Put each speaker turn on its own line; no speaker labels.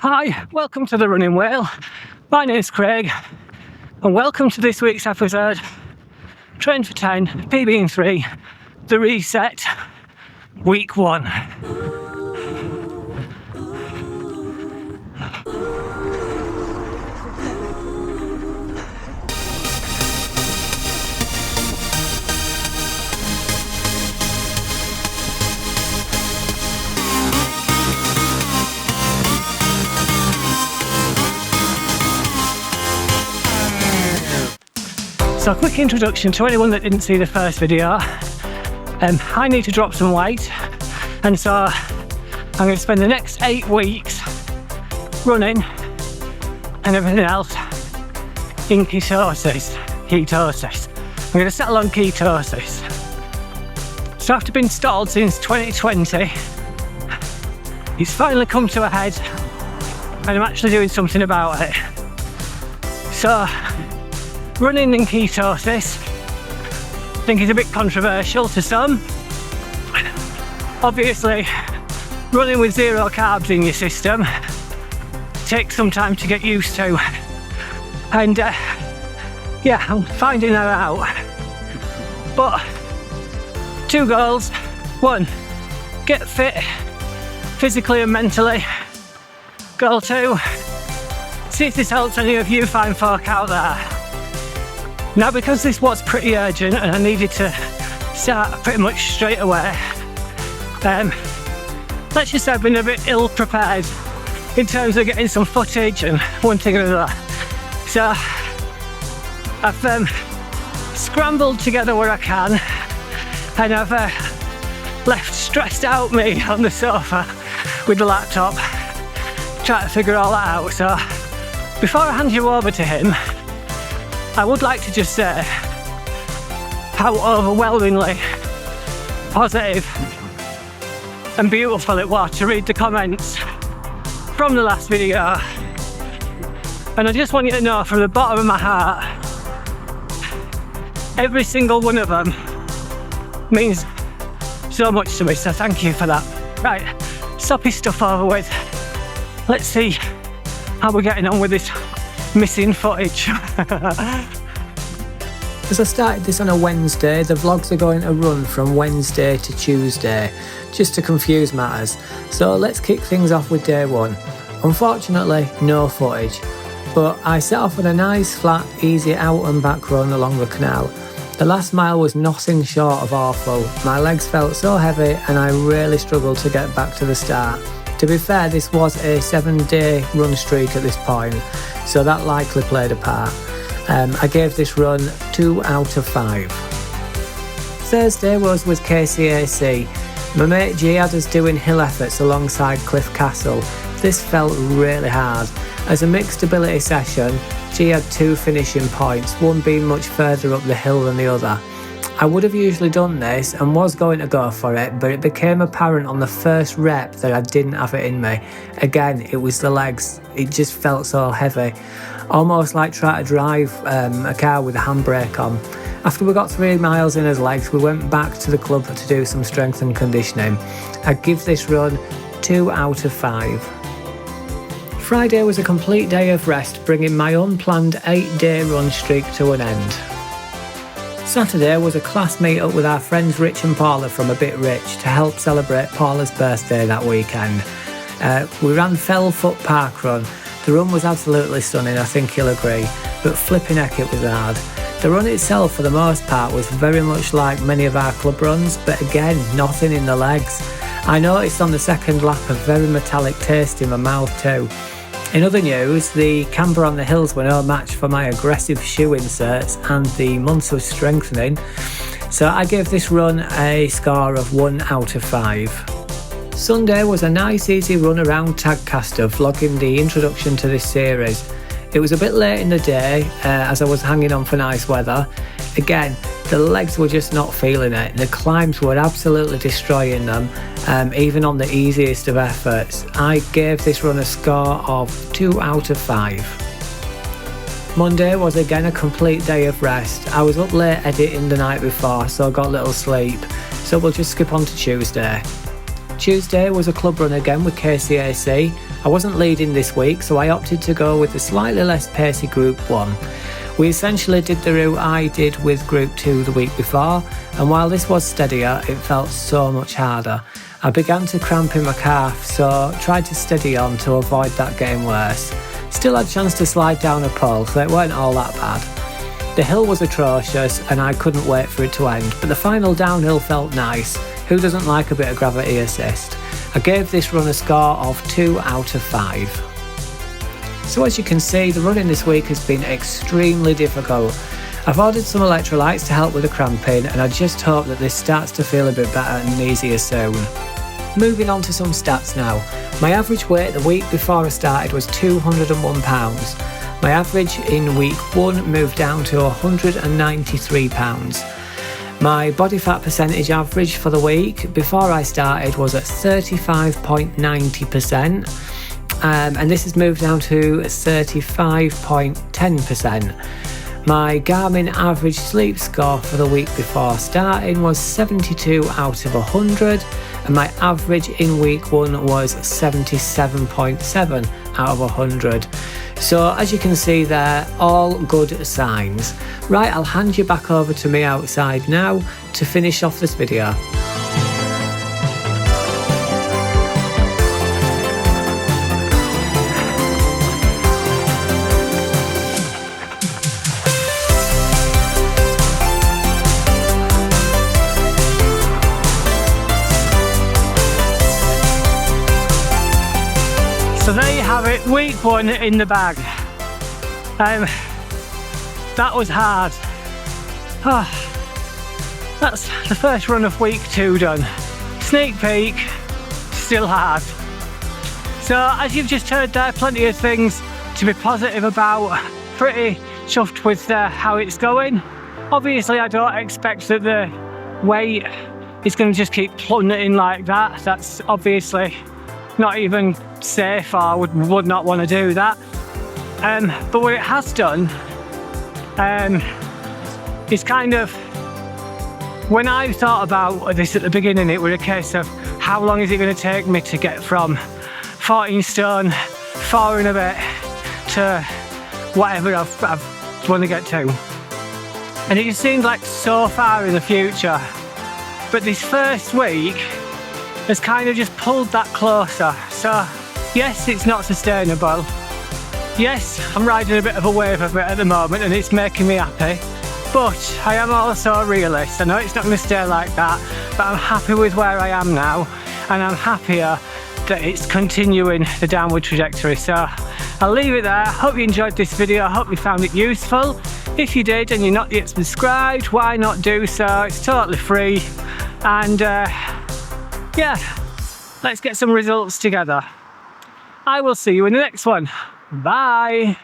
Hi, welcome to the Running Whale. My name's Craig, and welcome to this week's episode. Train for 10, PB in 3, the reset, week 1. So a quick introduction to anyone that didn't see the first video. I need to drop some weight, and so I'm going to spend the next 8 weeks running and everything else in ketosis. I'm going to settle on ketosis. So after being stalled since 2020, it's finally come to a head and I'm actually doing something about it. So running in ketosis, I think, is a bit controversial to some. Obviously, running with 0 carbs in your system takes some time to get used to, and yeah, I'm finding that out. But 2 goals: 1, get fit physically and mentally. Goal 2, see if this helps any of you fine folk out there. Now, because this was pretty urgent and I needed to start pretty much straight away, let's just say I've been a bit ill prepared in terms of getting some footage and one thing or another. So I've scrambled together where I can, and I've left stressed out me on the sofa with the laptop, trying to figure all that out. So before I hand you over to him, I would like to just say how overwhelmingly positive and beautiful it was to read the comments from the last video. And I just want you to know from the bottom of my heart, every single one of them means so much to me, so thank you for that. Right, soppy stuff over with. Let's see how we're getting on with this missing footage.
As I started this on a Wednesday, the vlogs are going to run from Wednesday to Tuesday, just to confuse matters. So let's kick things off with day 1. Unfortunately, no footage, but I set off on a nice, flat, easy out and back run along the canal. The last mile was nothing short of awful. My legs felt so heavy and I really struggled to get back to the start. To be fair, this was a 7-day run streak at this point, so that likely played a part. I gave this run 2 out of 5. Thursday was with KCAC. My mate G had us doing hill efforts alongside Cliff Castle. This felt really hard. As a mixed ability session, G had 2 finishing points, one being much further up the hill than the other. I would have usually done this and was going to go for it, but it became apparent on the first rep that I didn't have it in me. Again, it was the legs. It just felt so heavy, almost like trying to drive a car with a handbrake on. After we got 3 miles in as legs, we went back to the club to do some strength and conditioning. I give this run 2 out of 5. Friday was a complete day of rest, bringing my unplanned 8-day run streak to an end. Saturday was a class meet-up with our friends Rich and Paula from A Bit Rich to help celebrate Paula's birthday that weekend. We ran Fellfoot Park Run. The run was absolutely stunning, I think you'll agree, but flipping heck it was hard. The run itself for the most part was very much like many of our club runs, but again, nothing in the legs. I noticed on the second lap a very metallic taste in my mouth too. In other news, the camber on the hills were no match for my aggressive shoe inserts and the months of strengthening, so I gave this run a score of 1 out of 5. Sunday was a nice easy run around Tadcaster, vlogging the introduction to this series. It was a bit late in the day as I was hanging on for nice weather. Again, the legs were just not feeling it. The climbs were absolutely destroying them, even on the easiest of efforts. I gave this run a score of 2 out of 5. Monday was again a complete day of rest. I was up late editing the night before, so I got little sleep. So we'll just skip on to Tuesday. Tuesday was a club run again with KCAC. I wasn't leading this week, so I opted to go with the slightly less pacey Group 1. We essentially did the route I did with Group 2 the week before, and while this was steadier, it felt so much harder. I began to cramp in my calf, so tried to steady on to avoid that getting worse. Still had a chance to slide down a pole, so it weren't all that bad. The hill was atrocious and I couldn't wait for it to end, but the final downhill felt nice. Who doesn't like a bit of gravity assist? I gave this run a score of 2 out of 5. So as you can see, the running this week has been extremely difficult. I've ordered some electrolytes to help with the cramping, and I just hope that this starts to feel a bit better and easier soon. Moving on to some stats now. My average weight the week before I started was 201 pounds. My average in week 1 moved down to 193 pounds. My body fat percentage average for the week before I started was at 35.90%, and this has moved down to 35.10%. My Garmin average sleep score for the week before starting was 72 out of 100, and my average in week 1 was 77.7 out of 100. So as you can see there, all good signs. Right, I'll hand you back over to me outside now to finish off this video.
So there you have it, week 1 in the bag. That was hard. That's the first run of week 2 done. Sneak peek, still hard. So as you've just heard there, plenty of things to be positive about. Pretty chuffed with how it's going. Obviously I don't expect that the weight is going to just keep plummeting like that. That's obviously not even safe, or would not want to do that. But what it has done is kind of, when I thought about this at the beginning, it was a case of how long is it going to take me to get from 14 stone, 4 and a bit, to whatever I want to get to. And it just seems like so far in the future. But this first week has kind of just pulled that closer. So yes, it's not sustainable. Yes, I'm riding a bit of a wave of it at the moment and it's making me happy. But I am also a realist. I know it's not going to stay like that, but I'm happy with where I am now, and I'm happier that it's continuing the downward trajectory. So I'll leave it there. Hope you enjoyed this video. I hope you found it useful. If you did and you're not yet subscribed, why not do so? It's totally free. And yeah, let's get some results together. I will see you in the next one. Bye.